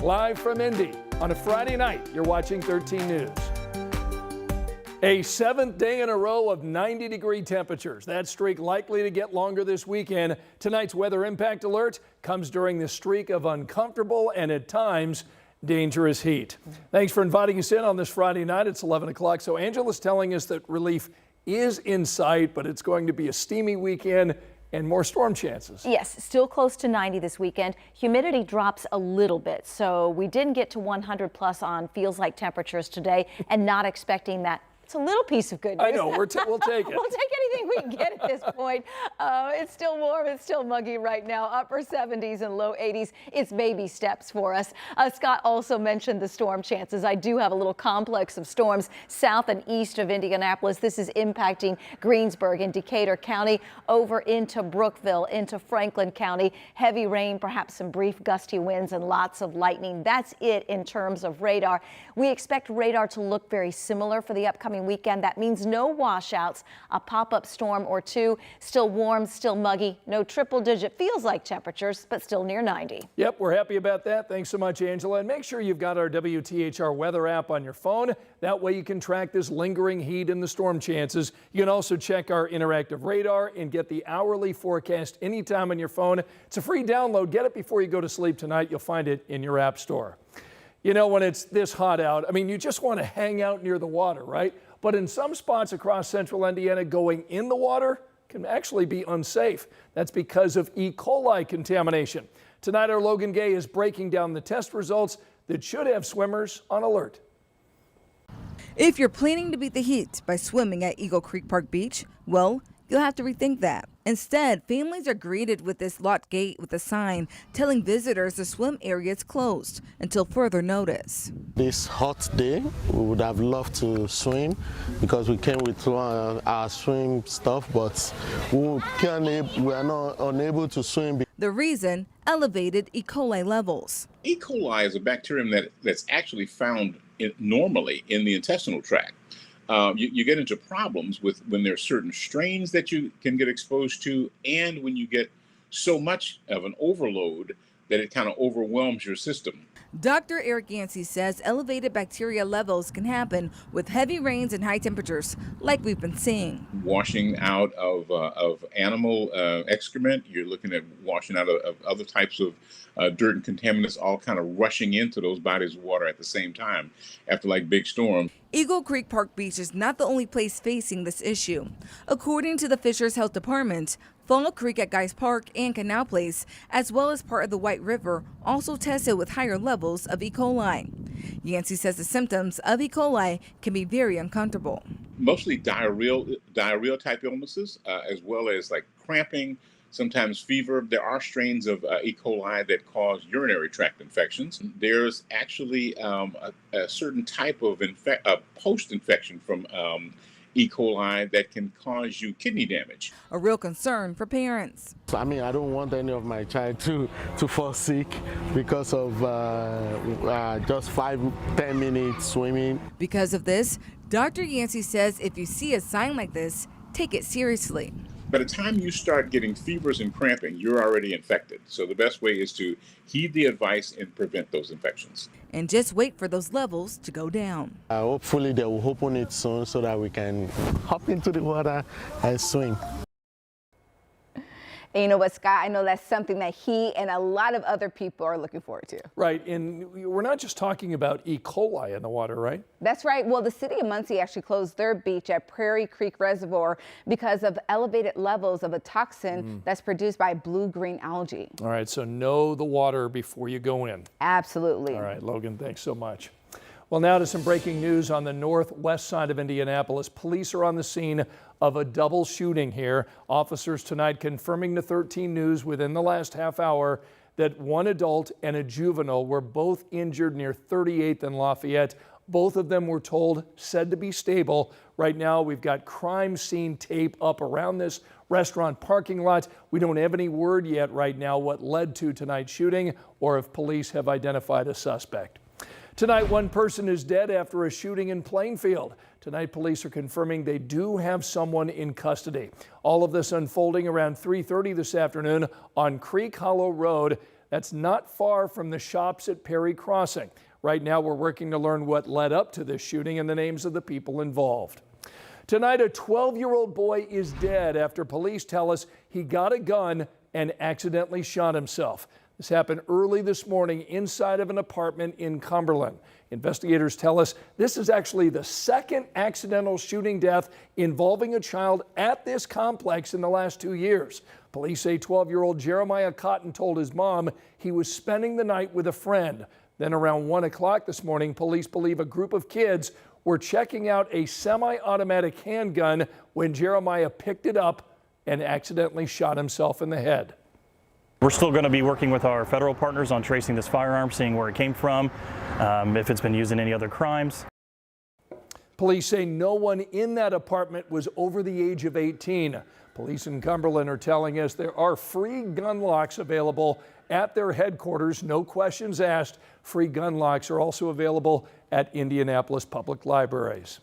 live from Indy. On a Friday night, you're watching 13 News. A seventh day in a row of 90-degree temperatures. That streak likely to get longer this weekend. Tonight's weather impact alert comes during the streak of uncomfortable and at times dangerous heat. Thanks for inviting us in on this Friday night. It's 11 o'clock. So Angela's telling us that relief is in sight, but it's going to be a steamy weekend and more storm chances. Yes, still close to 90 this weekend. Humidity drops a little bit, so we didn't get to 100 plus on feels like temperatures today, and not expecting that. It's a little piece of good news. I know, we'll take it. We'll take anything we can get at this point. It's still warm, it's still muggy right now, upper 70s and low 80s. It's baby steps for us. Scott also mentioned the storm chances. I do have a little complex of storms south and east of Indianapolis. This is impacting Greensburg and Decatur County over into Brookville, into Franklin County. Heavy rain, perhaps some brief gusty winds and lots of lightning. That's it in terms of radar. We expect radar to look very similar for the upcoming weekend. That means no washouts, a pop-up storm or two, still warm, still muggy, no triple-digit feels like temperatures, but still near 90. Yep, we're happy about that. Thanks so much, Angela. And make sure you've got our WTHR weather app on your phone. That way you can track this lingering heat and the storm chances. You can also check our interactive radar and get the hourly forecast anytime on your phone. It's a free download. Get it before you go to sleep tonight. You'll find it in your app store. You know, when it's this hot out, I mean, you just want to hang out near the water, right? But in some spots across central Indiana, going in the water can actually be unsafe. That's because of E. coli contamination. Tonight, our Logan Gay is breaking down the test results that should have swimmers on alert. If you're planning to beat the heat by swimming at Eagle Creek Park Beach, well, you'll have to rethink that. Instead, families are greeted with this locked gate with a sign telling visitors the swim area is closed until further notice. This hot day, we would have loved to swim because we came with our swim stuff, but we are not unable to swim. The reason, elevated E. coli levels. E. coli is a bacterium that's actually found normally in the intestinal tract. You get into problems when there are certain strains that you can get exposed to, and when you get so much of an overload that it kind of overwhelms your system. Dr. Eric Yancey says elevated bacteria levels can happen with heavy rains and high temperatures like we've been seeing. Washing out of animal excrement, you're looking at washing out of other types of dirt and contaminants all kind of rushing into those bodies of water at the same time after like big storm. Eagle Creek Park Beach is not the only place facing this issue. According to the Fishers Health Department, Fall Creek at Guys Park and Canal Place, as well as part of the White River, also tested with higher levels of E. coli. Yancey says the symptoms of E. coli can be very uncomfortable. Mostly diarrheal type illnesses, as well as like cramping, sometimes fever. There are strains of E. coli that cause urinary tract infections. There's actually a certain type of post-infection from E. coli that can cause you kidney damage. A real concern for parents. I mean, I don't want any of my child to fall sick because of just 5-10 minutes swimming. Because of this, Dr. Yancey says if you see a sign like this, take it seriously. By the time you start getting fevers and cramping, you're already infected. So the best way is to heed the advice and prevent those infections. And just wait for those levels to go down. Hopefully they will open it soon so that we can hop into the water and swim. And you know what, Scott, I know that's something that he and a lot of other people are looking forward to. Right, and we're not just talking about E. coli in the water, right? That's right. Well, the city of Muncie actually closed their beach at Prairie Creek Reservoir because of elevated levels of a toxin that's produced by blue-green algae. All right, so know the water before you go in. Absolutely. All right, Logan, thanks so much. Well, now to some breaking news on the northwest side of Indianapolis. Police are on the scene of a double shooting here. Officers tonight confirming to 13 News within the last half hour that one adult and a juvenile were both injured near 38th and Lafayette. Both of them were said to be stable. Right now, we've got crime scene tape up around this restaurant parking lot. We don't have any word yet right now what led to tonight's shooting or if police have identified a suspect. Tonight, one person is dead after a shooting in Plainfield. Tonight, police are confirming they do have someone in custody. All of this unfolding around 3:30 this afternoon on Creek Hollow Road. That's not far from the shops at Perry Crossing. Right now, we're working to learn what led up to this shooting and the names of the people involved. Tonight, a 12-year-old boy is dead after police tell us he got a gun and accidentally shot himself. This happened early this morning inside of an apartment in Cumberland. Investigators tell us this is actually the second accidental shooting death involving a child at this complex in the last 2 years. Police say 12-year-old Jeremiah Cotton told his mom he was spending the night with a friend. Then around 1 o'clock this morning, police believe a group of kids were checking out a semi-automatic handgun when Jeremiah picked it up and accidentally shot himself in the head. We're still going to be working with our federal partners on tracing this firearm, seeing where it came from, if it's been used in any other crimes. Police say no one in that apartment was over the age of 18. Police in Cumberland are telling us there are free gun locks available at their headquarters, no questions asked. Free gun locks are also available at Indianapolis Public Libraries.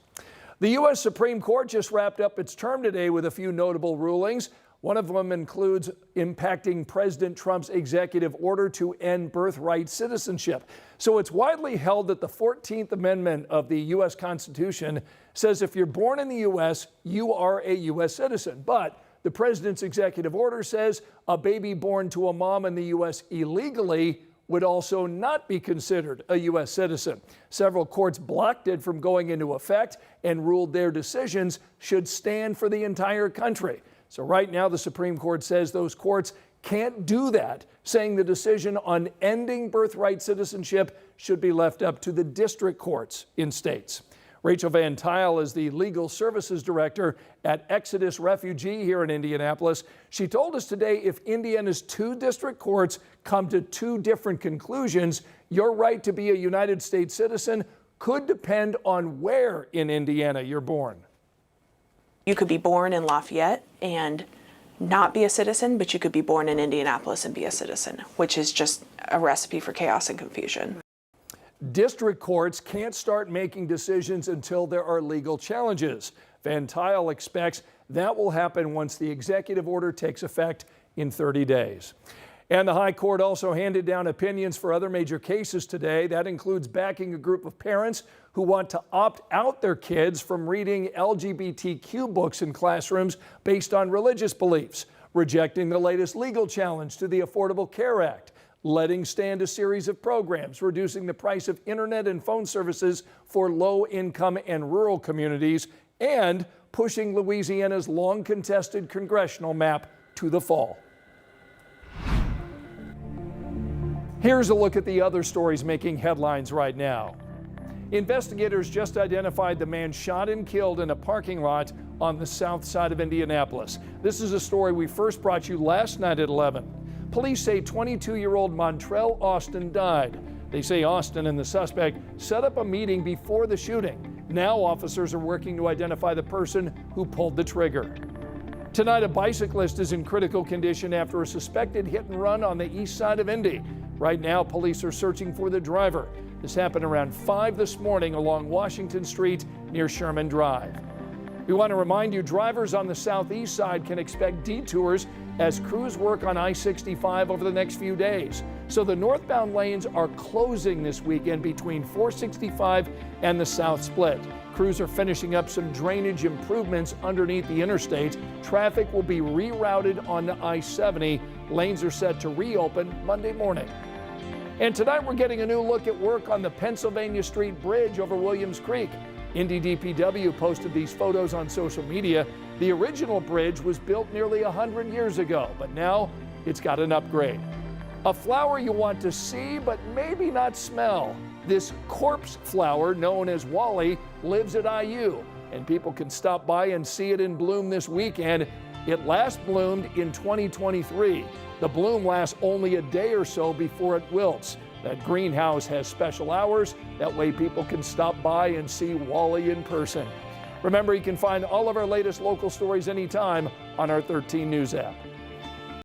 The U.S. Supreme Court just wrapped up its term today with a few notable rulings. One of them includes impacting President Trump's executive order to end birthright citizenship. So it's widely held that the 14th Amendment of the U.S. Constitution says if you're born in the U.S., you are a U.S. citizen. But the president's executive order says a baby born to a mom in the U.S. illegally would also not be considered a U.S. citizen. Several courts blocked it from going into effect and ruled their decisions should stand for the entire country. So right now, the Supreme Court says those courts can't do that, saying the decision on ending birthright citizenship should be left up to the district courts in states. Rachel Van Tile is the Legal Services Director at Exodus Refugee here in Indianapolis. She told us today if Indiana's 2 district courts come to 2 different conclusions, your right to be a United States citizen could depend on where in Indiana you're born. You could be born in Lafayette and not be a citizen, but you could be born in Indianapolis and be a citizen, which is just a recipe for chaos and confusion. District courts can't start making decisions until there are legal challenges. Van Tile expects that will happen once the executive order takes effect in 30 days. And the High Court also handed down opinions for other major cases today. That includes backing a group of parents who want to opt out their kids from reading LGBTQ books in classrooms based on religious beliefs, rejecting the latest legal challenge to the Affordable Care Act, letting stand a series of programs, reducing the price of internet and phone services for low-income and rural communities, and pushing Louisiana's long-contested congressional map to the fall. Here's a look at the other stories making headlines right now. Investigators just identified the man shot and killed in a parking lot on the south side of Indianapolis. This is a story we first brought you last night at 11. Police say 22-year-old Montrell Austin died. They say Austin and the suspect set up a meeting before the shooting. Now officers are working to identify the person who pulled the trigger. Tonight, a bicyclist is in critical condition after a suspected hit and run on the east side of Indy. Right now, police are searching for the driver. This happened around 5 this morning along Washington Street near Sherman Drive. We want to remind you, drivers on the southeast side can expect detours as crews work on I-65 over the next few days. So the northbound lanes are closing this weekend between 465 and the South Split. Crews are finishing up some drainage improvements underneath the interstate. Traffic will be rerouted onto I-70. Lanes are set to reopen Monday morning. And tonight we're getting a new look at work on the Pennsylvania Street Bridge over Williams Creek. Indy DPW posted these photos on social media. The original bridge was built nearly 100 years ago, but now it's got an upgrade. A flower you want to see, but maybe not smell. This corpse flower, known as Wally, lives at IU, and people can stop by and see it in bloom this weekend. It last bloomed in 2023. The bloom lasts only a day or so before it wilts. That greenhouse has special hours. That way people can stop by and see Wally in person. Remember, you can find all of our latest local stories anytime on our 13 News app.